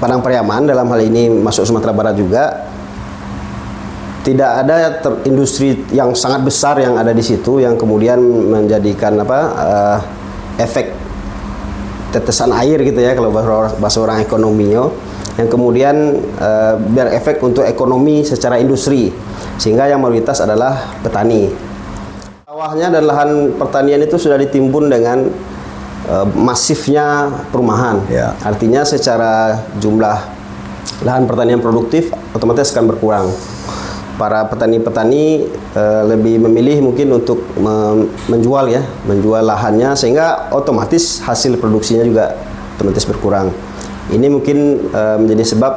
Padang Pariaman dalam hal ini masuk Sumatera Barat juga, tidak ada industri yang sangat besar yang ada di situ yang kemudian menjadikan efek tetesan air gitu ya kalau bahasa orang ekonominya, yang kemudian berefek untuk ekonomi secara industri, sehingga yang mayoritas adalah petani. Sawahnya dan lahan pertanian itu sudah ditimbun dengan masifnya perumahan. Ya. Artinya secara jumlah lahan pertanian produktif otomatis akan berkurang. Para petani-petani lebih memilih mungkin untuk menjual lahannya, sehingga otomatis hasil produksinya juga otomatis berkurang. Ini mungkin menjadi sebab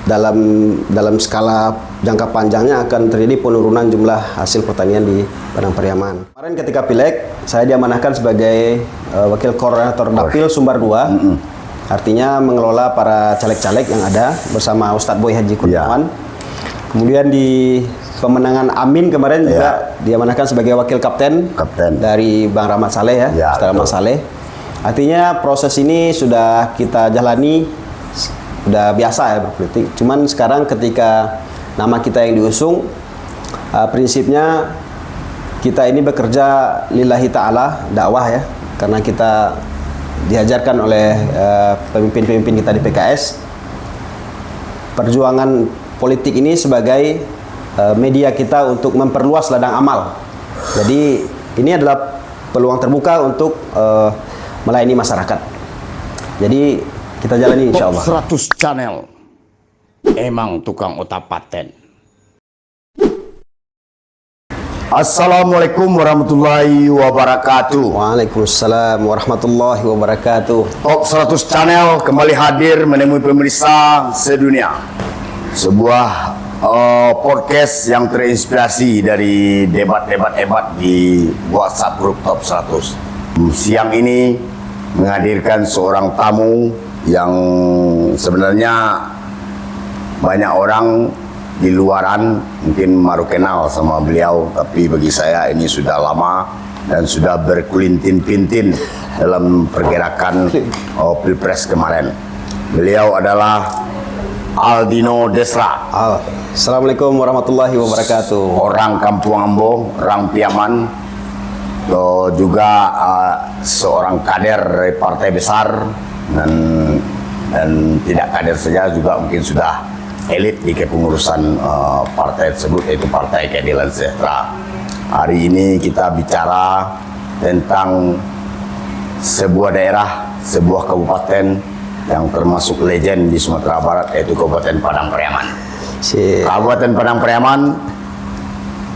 dalam skala jangka panjangnya akan terjadi penurunan jumlah hasil pertanian di Padang Pariaman. Kemarin ketika Pileg, saya diamanahkan sebagai wakil koordinator Dapil Sumbar 2, artinya mengelola para caleg-caleg yang ada bersama Ustadz Boy Haji Kurniawan. Kemudian di pemenangan Amin kemarin juga diamanahkan sebagai wakil kapten dari Bang Rahmat Saleh Ustadz Rahmat Saleh. Artinya proses ini sudah kita jalani, sudah biasa ya berpolitik. Cuman sekarang ketika nama kita yang diusung, prinsipnya kita ini bekerja lillahi ta'ala, dakwah ya, karena kita diajarkan oleh pemimpin-pemimpin kita di PKS, perjuangan politik ini sebagai media kita untuk memperluas ladang amal. Jadi ini adalah peluang terbuka untuk melayani masyarakat. Jadi kita jalani insya Allah. Top 100 channel emang tukang otak paten. Assalamualaikum warahmatullahi wabarakatuh. Waalaikumsalam warahmatullahi wabarakatuh. Top 100 channel kembali hadir menemui pemirsa sedunia. Sebuah podcast yang terinspirasi dari debat-debat hebat di WhatsApp grup Top 100. Siang ini menghadirkan seorang tamu yang sebenarnya banyak orang di luaran mungkin baru kenal sama beliau, tapi bagi saya ini sudah lama dan sudah berkulintin-pintin dalam pergerakan Pilpres kemarin. Beliau adalah Aldino Desra. Assalamualaikum warahmatullahi wabarakatuh. Orang Kampung Ambo, orang Piaman, juga seorang kader dari partai besar dan tidak kader saja, juga mungkin sudah elit di kepengurusan partai tersebut, yaitu Partai Keadilan Sejahtera. Hari ini kita bicara tentang sebuah daerah, sebuah kabupaten yang termasuk legend di Sumatera Barat, yaitu Kabupaten Padang Pariaman. Kabupaten Padang Pariaman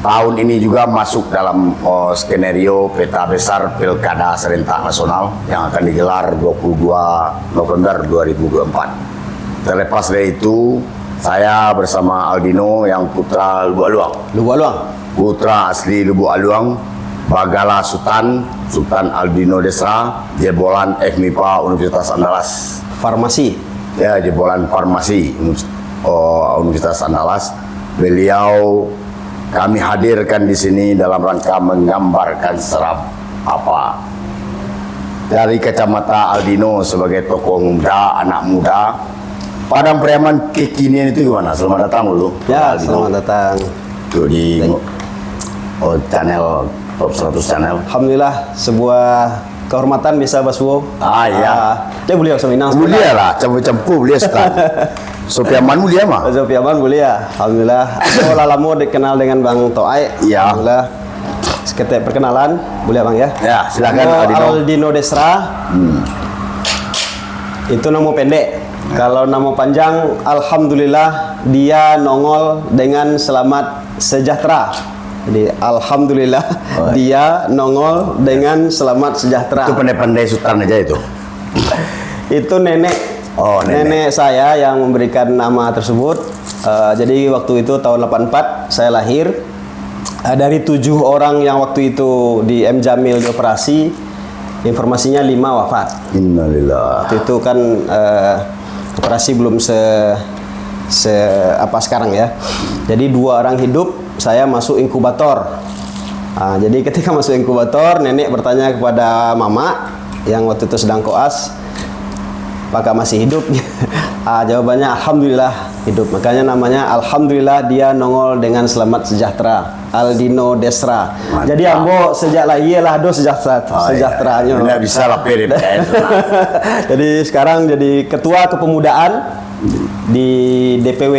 tahun ini juga masuk dalam skenario peta besar Pilkada Serentak Nasional yang akan digelar 22 November 2024. Terlepas dari itu, saya bersama Aldino yang putra Lubuk Aluang, putra asli Lubuk Aluang, Bagala Sultan Aldino Desra, jebolan FMIPA Universitas Andalas. Farmasi. Ya, jebolan farmasi Universitas Andalas. Beliau kami hadirkan di sini dalam rangka menggambarkan serap apa dari kacamata Aldino sebagai tokoh muda, anak muda. Padang Pariaman kekinian itu gimana? Selamat datang dulu. Ya, selamat datang. Tuh di channel Top 100 channel. Alhamdulillah, sebuah kehormatan bisa Baswo. Ya. Dia boleh sama Inang. Boleh lah, campur-campur boleh Ustaz. Sopiaman boleh mah. Sopiaman boleh ya. Alhamdulillah. Aku lama dikenal dengan Bang Toai. Ya. Alhamdulillah. Seketik perkenalan, boleh Bang ya? Ya, silakan Aldino Desra. Itu nama pendek. Kalau nama panjang, alhamdulillah dia nongol dengan selamat sejahtera. Jadi alhamdulillah dia nongol dengan selamat sejahtera. Itu pandai-pandai Sultan aja itu. Itu nenek. Nenek saya yang memberikan nama tersebut. Jadi waktu itu tahun 84 saya lahir. Dari 7 orang yang waktu itu di M Jamil dioperasi, informasinya 5 wafat. Innalillah. Itu kan operasi belum apa sekarang ya. Jadi 2 orang hidup, saya masuk inkubator. Jadi ketika masuk inkubator, nenek bertanya kepada mama yang waktu itu sedang koas, apakah masih hidup? Jawabannya alhamdulillah hidup. Makanya namanya alhamdulillah dia nongol dengan selamat sejahtera. Aldino Desra. Mantap. Jadi ambo sejak lahir lah do sejahteranya. Tidak bisa lah PDPS. Jadi sekarang jadi ketua kepemudaan di DPW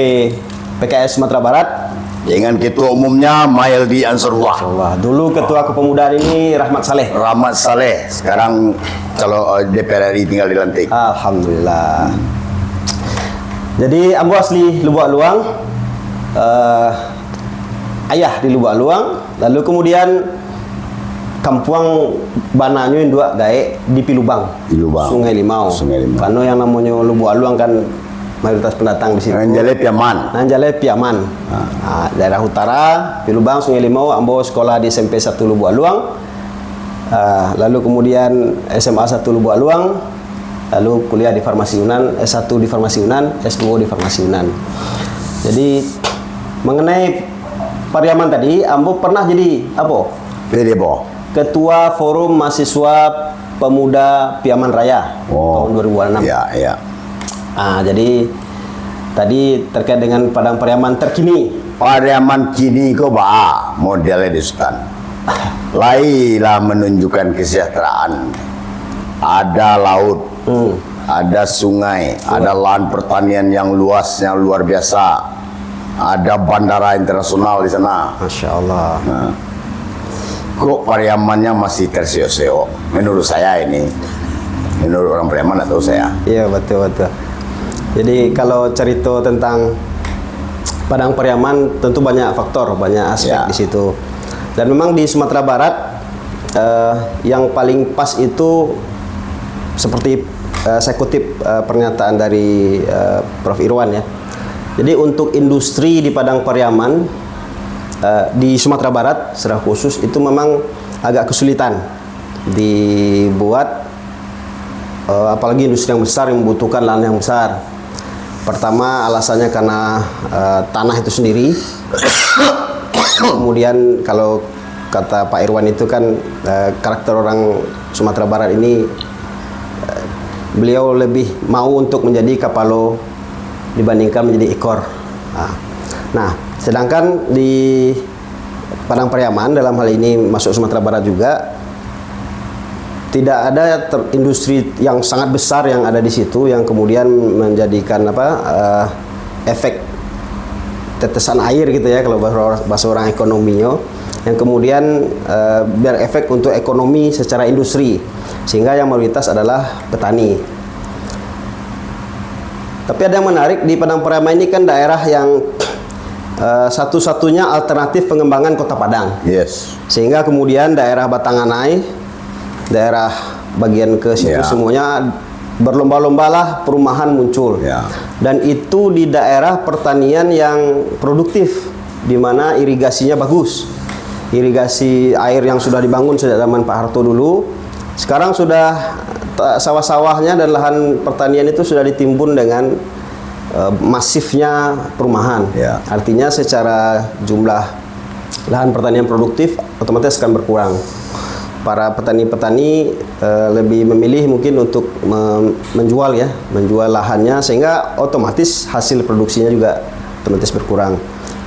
PKS Sumatera Barat. Dengan ketua umumnya Maildi Ansarullah. Allah. Dulu ketua kepemudaan ini Rahmat Saleh. Rahmat Saleh. Sekarang calon DPR RI tinggal dilantik. Alhamdulillah. Jadi ambo asli Lubuk Luang. Ayah di Lubuk Luang, lalu kemudian kampung Bananyo yang dua gae di Pilubang, Sungai Limau. Karena yang namanya Lubuk Luang kan mayoritas pendatang di situ. Nanjale Piaman. Daerah utara, Pilubang, Sungai Limau, ambo sekolah di SMP 1 Lubuk Luang. Lalu kemudian SMA 1 Lubuk Luang, lalu kuliah di Farmasi Yunan, S1 di Farmasi Yunan, S2 di Farmasi Yunan. Jadi mengenai Pariaman tadi, ambo pernah jadi apa? Ketua Forum Mahasiswa Pemuda Piaman Raya tahun 2006. Iya. Jadi tadi terkait dengan Padang Pariaman terkini. Pariaman kini kok modelnya di Sultan. Lailah menunjukkan kesejahteraan. Ada laut, ada sungai, ada lahan pertanian yang luasnya luar biasa. Ada bandara internasional di sana. Masya Allah. Nah, kok Pariamannya masih terseo-seo? Menurut saya ini, menurut orang Pariaman atau saya? Iya betul. Jadi kalau cerita tentang Padang Pariaman tentu banyak faktor, banyak aspek di situ. Dan memang di Sumatera Barat yang paling pas itu seperti saya kutip pernyataan dari Prof. Irwan ya. Jadi untuk industri di Padang Pariaman di Sumatera Barat secara khusus itu memang agak kesulitan dibuat, apalagi industri yang besar yang membutuhkan lahan yang besar. Pertama alasannya karena tanah itu sendiri. Kemudian kalau kata Pak Irwan itu kan karakter orang Sumatera Barat ini beliau lebih mau untuk menjadi kapalo dibandingkan menjadi ekor. Nah, sedangkan di Padang Pariaman dalam hal ini masuk Sumatera Barat juga tidak ada industri yang sangat besar yang ada di situ yang kemudian menjadikan efek tetesan air gitu ya kalau bahasa orang ekonominya, yang kemudian berefek untuk ekonomi secara industri, sehingga yang mayoritas adalah petani. Tapi ada yang menarik di Padang Pariaman ini kan daerah yang satu-satunya alternatif pengembangan Kota Padang. Yes. Sehingga kemudian daerah Batanganai, daerah bagian ke situ semuanya berlomba-lombalah perumahan muncul. Dan itu di daerah pertanian yang produktif, di mana irigasinya bagus. Irigasi air yang sudah dibangun sejak zaman Pak Harto dulu, sekarang sudah sawah-sawahnya dan lahan pertanian itu sudah ditimbun dengan masifnya perumahan. Artinya secara jumlah lahan pertanian produktif otomatis akan berkurang. Para petani-petani lebih memilih mungkin untuk menjual lahannya, sehingga otomatis hasil produksinya juga otomatis berkurang.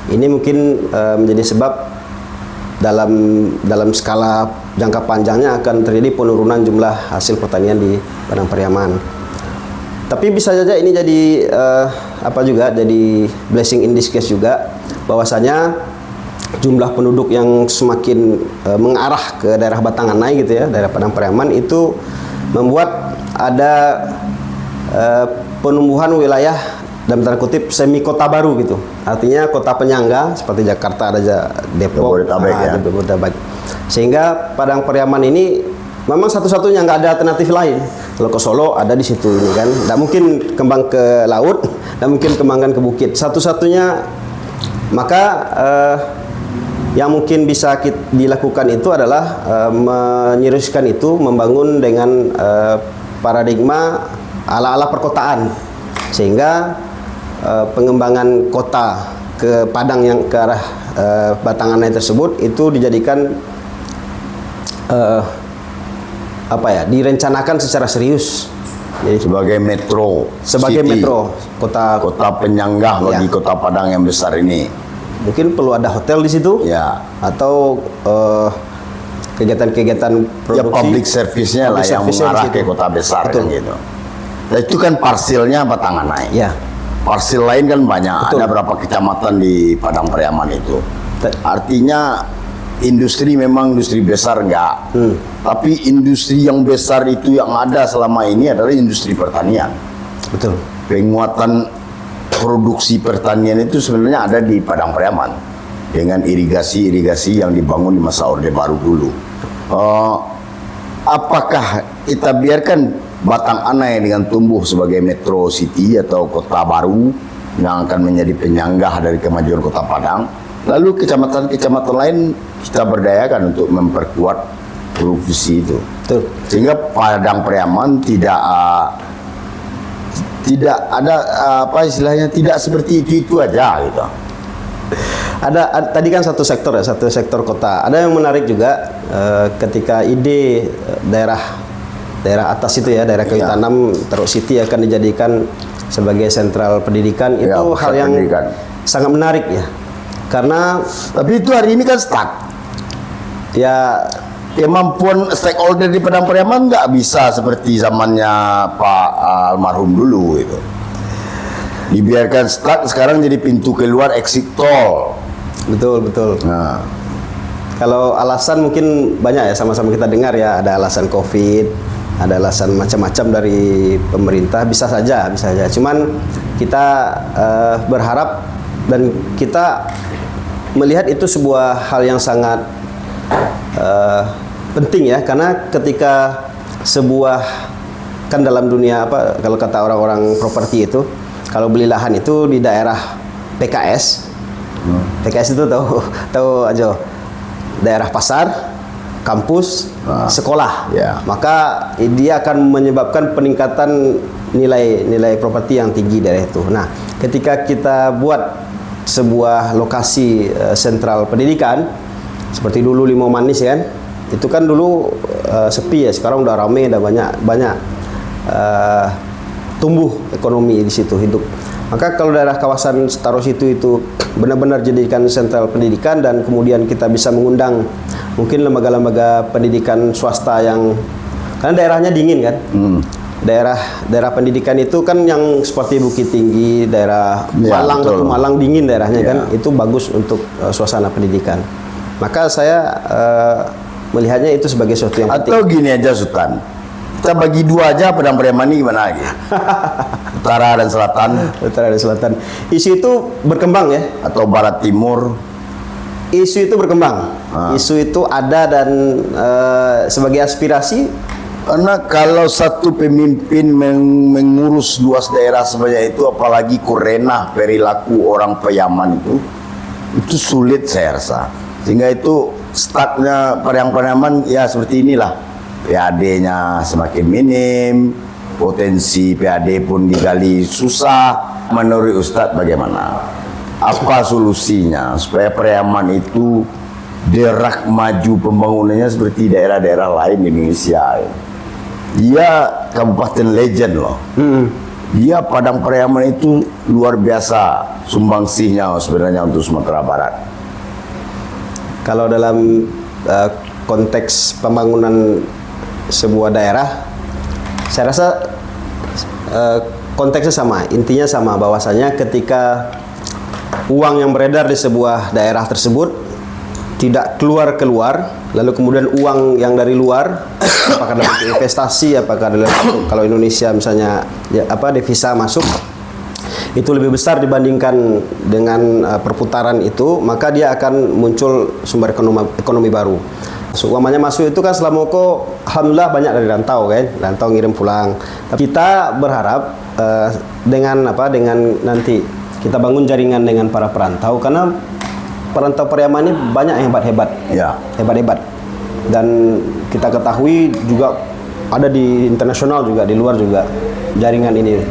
Ini mungkin menjadi sebab dalam skala jangka panjangnya akan terjadi penurunan jumlah hasil pertanian di Padang Pariaman. Tapi bisa saja ini jadi jadi blessing in disguise juga, bahwasanya jumlah penduduk yang semakin mengarah ke daerah Batanganai gitu ya, daerah Padang Pariaman itu membuat ada penumbuhan wilayah dalam tanda kutip semi kota baru gitu. Artinya kota penyangga seperti Jakarta, ada Depok, Jabodetabek. Sehingga Padang Pariaman ini memang satu-satunya, nggak ada alternatif lain. Kalau ke Solo ada di situ ini kan, nggak mungkin kembang ke laut, nggak mungkin kembangkan ke bukit. Satu-satunya, maka yang mungkin bisa dilakukan itu adalah menyeriuskan itu, membangun dengan paradigma ala-ala perkotaan, sehingga pengembangan kota ke Padang yang ke arah Batanganai tersebut itu dijadikan direncanakan secara serius Jadi, sebagai metro sebagai city, metro kota. kota penyanggah Ya. bagi kota Padang yang besar ini. Mungkin perlu ada hotel di situ, Ya. atau kegiatan-kegiatan Ya produksi. public service-nya lah Public yang service-nya di mengarah situ. ke kota besar Betul. kan gitu. Nah, itu kan parsilnya Batanganai. Ya, Parsil lain kan banyak, Betul. ada berapa kecamatan di Padang Pariaman itu. Te- Artinya industri memang industri besar enggak. Tapi industri yang besar itu yang ada selama ini adalah industri pertanian. betul. Penguatan produksi pertanian itu sebenarnya ada di Padang Pariaman dengan irigasi-irigasi yang dibangun di masa Orde Baru dulu. Apakah kita biarkan Batanganai dengan tumbuh sebagai metro city atau kota baru yang akan menjadi penyanggah dari kemajuan kota Padang, lalu kecamatan-kecamatan lain kita berdayakan untuk memperkuat produksi itu, Betul. sehingga Padang Pariaman tidak ada apa istilahnya, tidak seperti itu aja gitu. Tadi kan satu sektor kota. Ada yang menarik juga ketika ide daerah atas itu ya, daerah kayu Ya. tanam Teruk City akan dijadikan sebagai sentral pendidikan, Ya, itu pusat hal yang pendidikan. sangat menarik ya. Karena Tapi itu hari ini kan stuck. ya Kemampuan stakeholder di Padang Pariaman nggak bisa seperti zamannya Pak almarhum dulu itu. Dibiarkan stuck, sekarang jadi pintu keluar exit tol. betul. Nah, Kalau alasan mungkin banyak ya, sama-sama kita dengar ya, ada alasan Covid, ada alasan macam-macam dari pemerintah, bisa saja. Cuman kita berharap dan kita melihat itu sebuah hal yang sangat penting ya, karena ketika sebuah, kan dalam dunia apa, kalau kata orang-orang properti itu, kalau beli lahan itu di daerah PKS, PKS itu tahu aja, daerah pasar, kampus, sekolah, Ya. maka dia akan menyebabkan peningkatan nilai properti yang tinggi dari itu. Nah, ketika kita buat sebuah lokasi sentral pendidikan seperti dulu Limau Manis kan, itu kan dulu sepi ya, sekarang udah rame, udah banyak tumbuh ekonomi di situ, hidup. Maka kalau daerah kawasan Taro Situ itu benar-benar jadikan sentral pendidikan, dan kemudian kita bisa mengundang mungkin lembaga-lembaga pendidikan swasta yang, karena daerahnya dingin kan, daerah pendidikan itu kan yang seperti Bukit Tinggi, daerah Ya, Malang, betul. atau Malang dingin daerahnya Ya. kan, itu bagus untuk suasana pendidikan. Maka saya melihatnya itu sebagai sesuatu yang penting. atau gini aja Sultan, kita bagi dua aja Padang Pariaman ini gimana lagi? Utara dan Selatan, Utara dan Selatan. Isu itu berkembang ya. atau Barat Timur. Isu itu berkembang. Isu itu ada, dan sebagai aspirasi. Karena kalau satu pemimpin mengurus luas daerah sebanyak itu, apalagi kurena perilaku orang Payaman itu sulit saya rasa. Sehingga itu startnya Pariaman ya seperti inilah. PAD-nya semakin minim, potensi PAD pun digali susah. Menurut Ustadz bagaimana? Apa solusinya supaya Pariaman itu derak maju pembangunannya seperti daerah-daerah lain di Indonesia? Dia kabupaten legend loh. Dia Padang Pariaman itu luar biasa sumbangsihnya sebenarnya untuk Sumatera Barat. Kalau dalam konteks pembangunan sebuah daerah, saya rasa konteksnya sama, intinya sama, bahwasanya ketika uang yang beredar di sebuah daerah tersebut tidak keluar, lalu kemudian uang yang dari luar, apakah dalam bentuk investasi, apakah dalam bentuk, kalau Indonesia misalnya ya, devisa masuk, itu lebih besar dibandingkan dengan perputaran itu, maka dia akan muncul sumber ekonomi baru. Umpamanya masuk itu kan selama alhamdulillah banyak dari rantau kan, rantau ngirim pulang. Kita berharap dengan nanti kita bangun jaringan dengan para perantau, karena perantau Pariaman ini banyak yang hebat-hebat. Dan kita ketahui juga ada di internasional juga, di luar juga jaringan ini.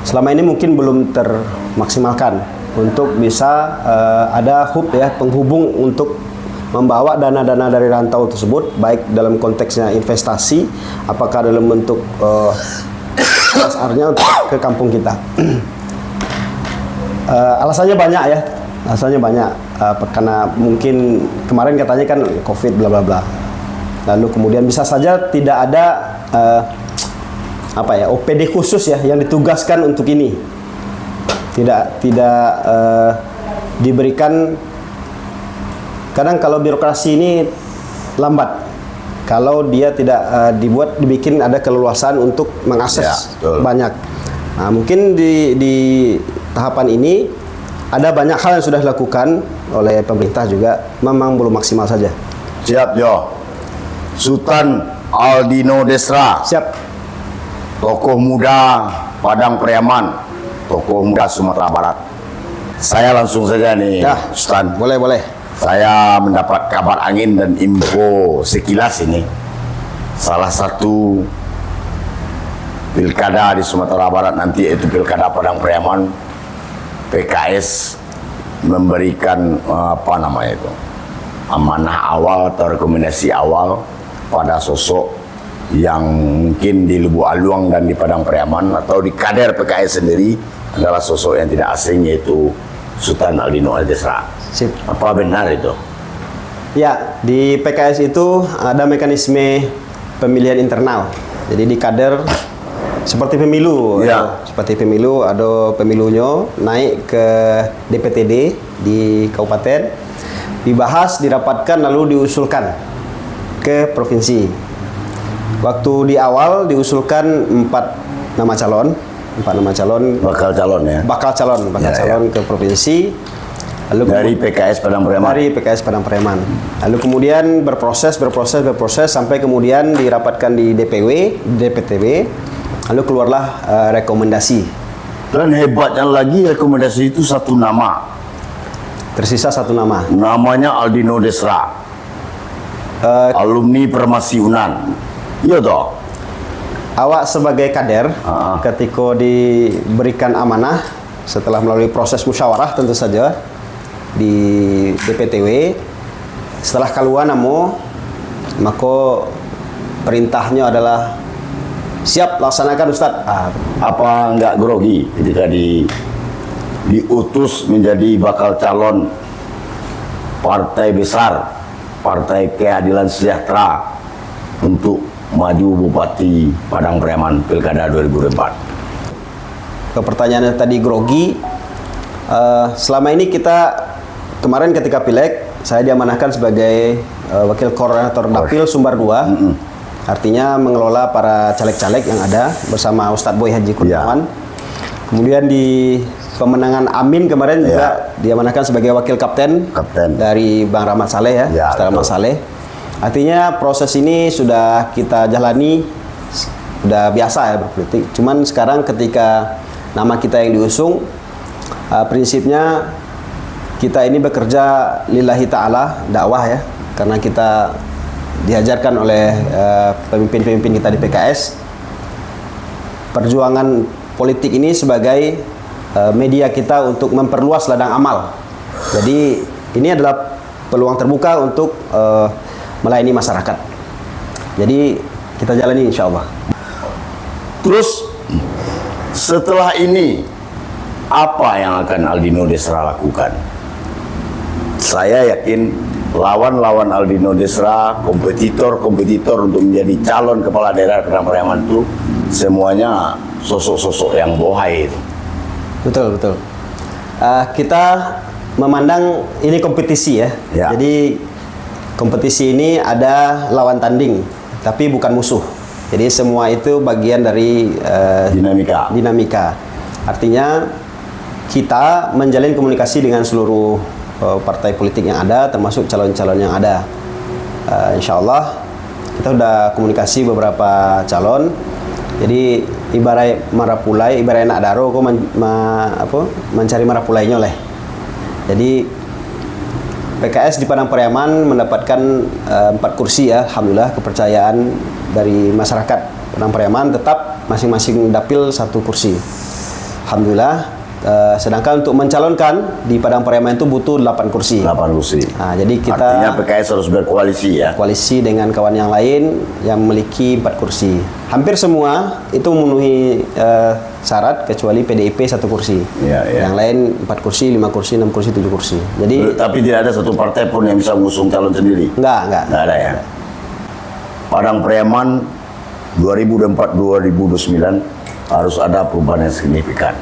Selama ini mungkin belum termaksimalkan untuk bisa ada hub ya, penghubung untuk membawa dana-dana dari rantau tersebut, baik dalam konteksnya investasi, apakah dalam bentuk CSR-nya untuk ke kampung kita. Alasannya banyak ya, alasannya banyak. Karena mungkin kemarin katanya kan COVID bla bla bla. Lalu kemudian bisa saja tidak ada OPD khusus ya yang ditugaskan untuk ini. Tidak diberikan. Kadang kalau birokrasi ini lambat. Kalau dia tidak dibikin ada keleluasan untuk mengakses banyak. Nah, mungkin di tahapan ini ada banyak hal yang sudah dilakukan oleh pemerintah juga, memang belum maksimal saja. Siap, Jo. Sultan Aldino Desra. Siap. Tokoh muda Padang Pariaman, tokoh muda Sumatera Barat. Saya langsung saja nih, Ya, Sultan. boleh. Saya mendapat kabar angin dan info sekilas ini. Salah satu pilkada di Sumatera Barat nanti, yaitu pilkada Padang Pariaman, PKS memberikan amanah awal atau rekomendasi awal pada sosok yang mungkin di Lubuk Aluang dan di Padang Pariaman atau di kader PKS sendiri adalah sosok yang tidak asing, yaitu Sultan Aldino Desra. Sip. Apa benar itu? Ya, di PKS itu ada mekanisme pemilihan internal. Jadi di kader seperti pemilu, Ya. seperti pemilu, ada pemilunya naik ke DPTD di kabupaten, dibahas, dirapatkan, lalu diusulkan ke provinsi. Waktu di awal diusulkan 4 nama calon, Bakal calon ya? bakal calon ke provinsi. Lalu Dari PKS Padang Pariaman? Dari PKS Padang Pariaman. Lalu kemudian berproses sampai kemudian dirapatkan di DPTB. Lalu keluarlah rekomendasi. Dan hebatnya lagi, rekomendasi itu satu nama. Tersisa 1 nama. Namanya Aldino Desra. Alumni Permasi Unan. Iya toh? Awak sebagai kader, ketika diberikan amanah setelah melalui proses musyawarah tentu saja di DPTW, setelah keluar namo, maka perintahnya adalah siap laksanakan Ustadz. Apa nggak grogi ketika diutus menjadi bakal calon partai besar, Partai Keadilan Sejahtera, untuk maju Bupati Padang Pariaman Pilkada 2024? Ke pertanyaannya tadi grogi, selama ini kita kemarin ketika pileg saya diamanahkan sebagai wakil koordinator dapil Sumbar 2, artinya mengelola para caleg-caleg yang ada bersama Ustadz Boy Haji Kurniawan. Kemudian di pemenangan Amin kemarin juga diamanahkan sebagai wakil kapten dari Bang Rahmat Saleh ya, Ustadz Rahmat Saleh. Artinya proses ini sudah kita jalani, sudah biasa ya berpolitik. Cuman sekarang ketika nama kita yang diusung, prinsipnya kita ini bekerja lillahi ta'ala, dakwah ya, karena kita diajarkan oleh pemimpin-pemimpin kita di PKS, perjuangan politik ini sebagai media kita untuk memperluas ladang amal. Jadi ini adalah peluang terbuka untuk melayani masyarakat. Jadi kita jalani insya Allah. Terus setelah ini apa yang akan Aldino Desra lakukan? Saya yakin lawan-lawan Aldino Desra, kompetitor untuk menjadi calon kepala daerah Padang Pariaman itu semuanya sosok-sosok yang bohai itu. Betul. Kita memandang ini kompetisi ya. Jadi kompetisi ini ada lawan tanding, tapi bukan musuh. Jadi semua itu bagian dari dinamika. Artinya kita menjalin komunikasi dengan seluruh partai politik yang ada, termasuk calon-calon yang ada. Insya Allah kita sudah komunikasi beberapa calon. Jadi ibarat marapulai, ibarat anak daro, kok mencari marapulainya oleh. Jadi PKS di Padang Pariaman mendapatkan 4 kursi ya, alhamdulillah, kepercayaan dari masyarakat Padang Pariaman. Tetap masing-masing dapil 1 kursi, alhamdulillah. Sedangkan untuk mencalonkan di Padang Pariaman itu butuh 8 kursi. 8 kursi. Nah, jadi kita Artinya PKS harus berkoalisi ya. koalisi dengan kawan yang lain yang memiliki 4 kursi. Hampir semua itu memenuhi syarat kecuali PDIP 1 kursi. Ya, ya. Yang lain 4 kursi, 5 kursi, 6 kursi, 7 kursi. Jadi Tapi tidak ada satu partai pun yang bisa mengusung calon sendiri. enggak. Nggak ada ya. Padang Pariaman 2004-2029 harus ada perubahan yang signifikan.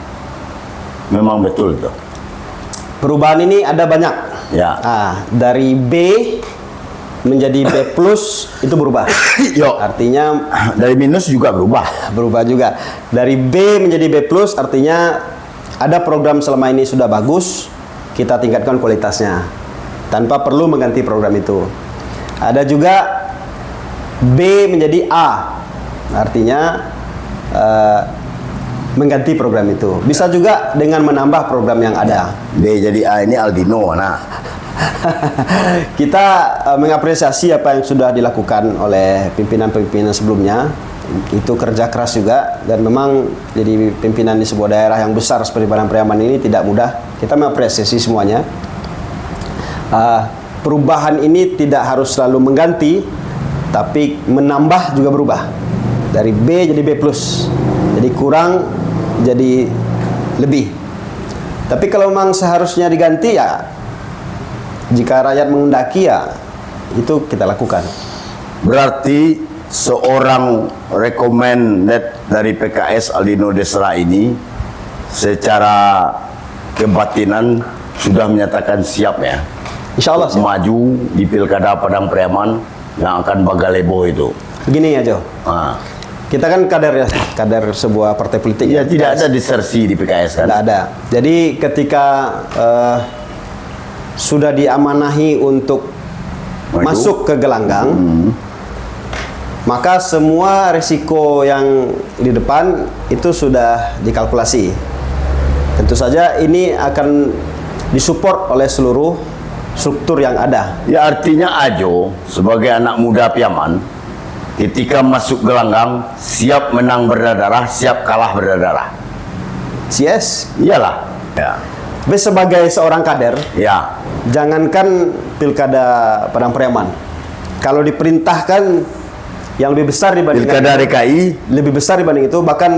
Memang betul tuh. Perubahan ini ada banyak. Ya. Dari B menjadi B plus itu berubah. Yo. Artinya Dari minus juga berubah. berubah juga. Dari B menjadi B plus artinya ada program selama ini sudah bagus, kita tingkatkan kualitasnya tanpa perlu mengganti program itu. Ada juga B menjadi A, artinya mengganti program itu. Bisa juga dengan menambah program yang ada. B jadi A ini Aldino, nah. Kita mengapresiasi apa yang sudah dilakukan oleh pimpinan-pimpinan sebelumnya. Itu kerja keras juga, dan memang jadi pimpinan di sebuah daerah yang besar seperti Padang Pariaman ini tidak mudah. Kita mengapresiasi semuanya. Perubahan ini tidak harus selalu mengganti, tapi menambah juga berubah. Dari B jadi B plus. Jadi kurang jadi lebih. Tapi kalau memang seharusnya diganti ya, jika rakyat menghendaki ya itu kita lakukan. Berarti seorang recommended dari PKS Aldino Desra ini secara kebatinan sudah menyatakan siap ya. Insya Allah siap. Maju di Pilkada Padang Pariaman yang akan bagalebo itu. Begini ya Jo, Ah. kita kan kader sebuah partai politik. Ya, tidak ada disersi di PKS kan? Tidak ada. Jadi ketika sudah diamanahi untuk Maju. masuk ke gelanggang, maka semua risiko yang di depan itu sudah dikalkulasi. Tentu saja ini akan disupport oleh seluruh struktur yang ada. Ya, artinya Ajo sebagai anak muda Piaman ketika masuk gelanggang siap menang berdarah, siap kalah berdarah. Yes. Iyalah. Ya. Tapi sebagai seorang kader, Ya. jangankan pilkada Padang Pariaman, kalau diperintahkan yang lebih besar dibanding Pilkada DKI, lebih besar dibanding itu, bahkan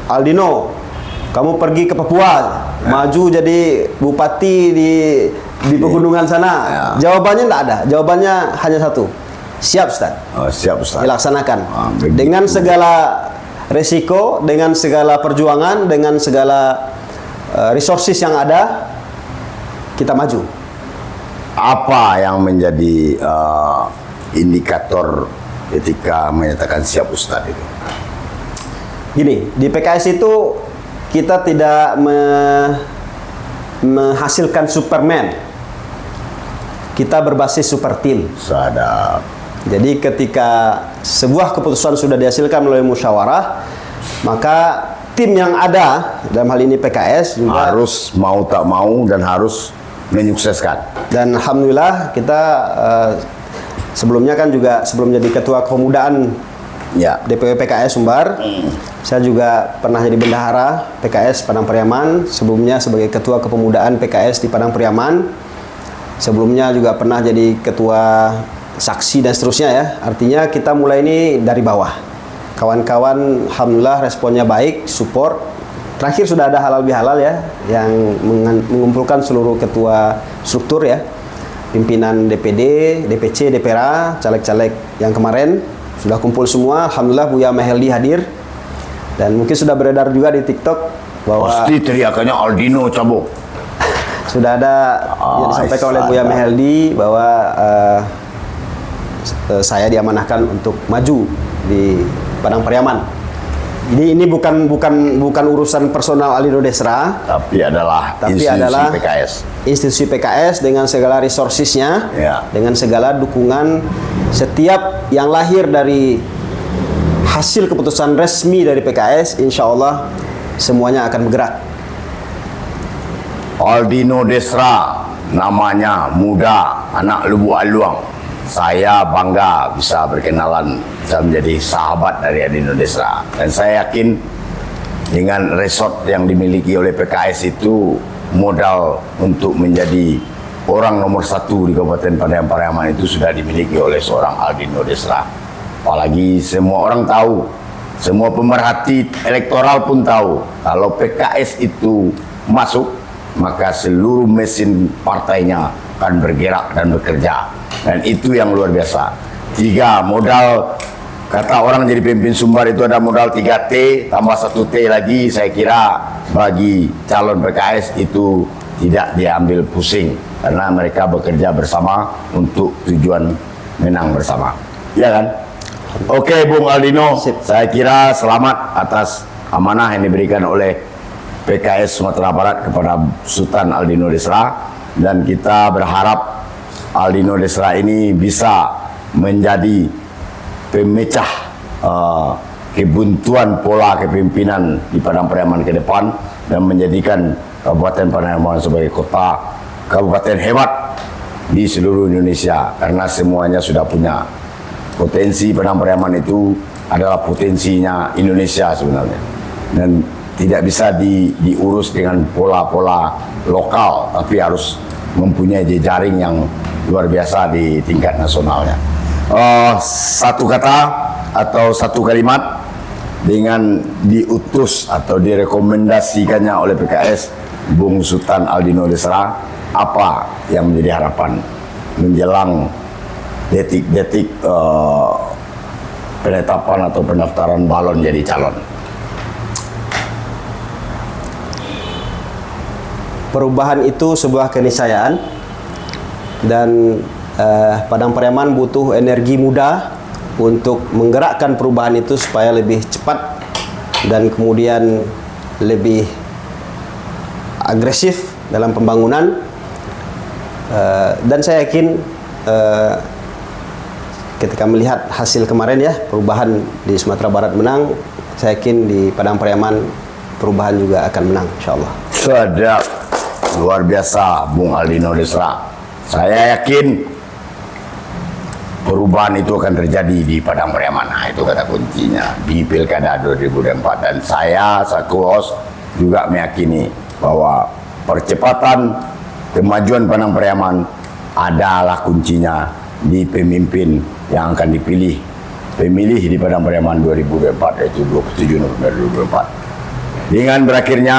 Aldino, kamu pergi ke Papua, maju jadi bupati di pegunungan sana. Jawabannya tidak ada. Jawabannya hanya satu. Siap, Ustaz. oh, siap Ustaz. Dilaksanakan. Begitu. Dengan segala resiko, dengan segala perjuangan, dengan segala resources yang ada, kita maju. Apa yang menjadi indikator ketika menyatakan siap Ustaz itu? Gini, di PKS itu kita tidak menghasilkan Superman. Kita berbasis super team. Sadar. Jadi ketika sebuah keputusan sudah dihasilkan melalui musyawarah, maka tim yang ada dalam hal ini PKS juga Harus mau tak mau dan harus menyukseskan. dan alhamdulillah kita sebelumnya kan juga sebelum jadi ketua kepemudaan Ya. DPW PKS Sumbar, saya juga pernah jadi bendahara PKS Padang Pariaman, sebelumnya sebagai ketua kepemudaan PKS di Padang Pariaman, sebelumnya juga pernah jadi ketua saksi dan seterusnya ya. Artinya kita mulai ini dari bawah. Kawan-kawan alhamdulillah responnya baik, support. Terakhir sudah ada halal bihalal ya, yang mengumpulkan seluruh ketua struktur ya, pimpinan DPD, DPC, DPRA, caleg-caleg yang kemarin sudah kumpul semua. Alhamdulillah Buya Maheldi hadir, dan mungkin sudah beredar juga di TikTok bahwa Pasti teriakannya Aldino cabut. sudah ada yang disampaikan oleh Buya Maheldi bahwa saya diamanahkan untuk maju di Padang Pariaman. Ini bukan urusan personal Aldino Desra, Tapi adalah institusi PKS. institusi PKS dengan segala resourcesnya, Ya. dengan segala dukungan setiap yang lahir dari hasil keputusan resmi dari PKS, insya Allah semuanya akan bergerak. Aldino Desra, namanya muda, anak Lubuk Aluang. Saya bangga bisa berkenalan, bisa menjadi sahabat dari Aldino Desra. Dan saya yakin dengan resort yang dimiliki oleh PKS itu modal untuk menjadi orang nomor satu di Kabupaten Padang Pariaman itu sudah dimiliki oleh seorang Aldino Desra. Apalagi semua orang tahu, semua pemerhati elektoral pun tahu, kalau PKS itu masuk, maka seluruh mesin partainya akan bergerak dan bekerja. Dan itu yang luar biasa. 3 modal, kata orang jadi pemimpin Sumbar itu ada modal 3T tambah 1T lagi. Saya kira bagi calon PKS itu tidak diambil pusing karena mereka bekerja bersama untuk tujuan menang bersama. Ya kan? Oke Bung Aldino, saya kira selamat atas amanah yang diberikan oleh PKS Sumatera Barat kepada Sultan Aldino Desra, dan kita berharap Aldino Desra ini bisa menjadi pemecah kebuntuan pola kepemimpinan di Padang Pariaman ke depan dan menjadikan Kabupaten Padang Pariaman sebagai kota kabupaten hebat di seluruh Indonesia, karena semuanya sudah punya potensi. Padang Pariaman itu adalah potensinya Indonesia sebenarnya, dan tidak bisa diurus dengan pola-pola lokal, tapi harus mempunyai jejaring yang luar biasa di tingkat nasionalnya. Satu kata atau satu kalimat dengan diutus atau direkomendasikannya oleh PKS Bung Sultan Aldino Desra, apa yang menjadi harapan menjelang detik-detik penetapan atau pendaftaran balon jadi calon? Perubahan itu sebuah keniscayaan, dan Padang Pariaman butuh energi muda untuk menggerakkan perubahan itu supaya lebih cepat dan kemudian lebih agresif dalam pembangunan. Dan saya yakin ketika melihat hasil kemarin ya, perubahan di Sumatera Barat menang, saya yakin di Padang Pariaman perubahan juga akan menang, insyaallah. Sedap, luar biasa Bung Aldino Desra. Saya yakin perubahan itu akan terjadi di Padang Pariaman. Nah, itu kata kuncinya di Pilkada 2024. Dan saya selaku host juga meyakini bahwa percepatan kemajuan Padang Pariaman adalah kuncinya di pemimpin yang akan dipilih pemilih di Padang Pariaman 2024, yaitu 27 November 2024. Dengan berakhirnya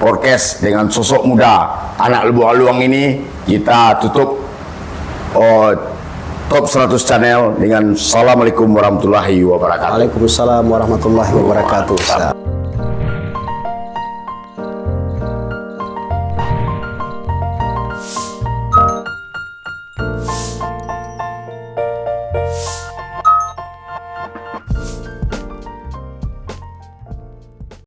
podcast dengan sosok muda anak Lubuk Haluang ini, kita tutup Top 100 Channel dengan Assalamualaikum warahmatullahi wabarakatuh. Waalaikumsalam warahmatullahi wabarakatuh.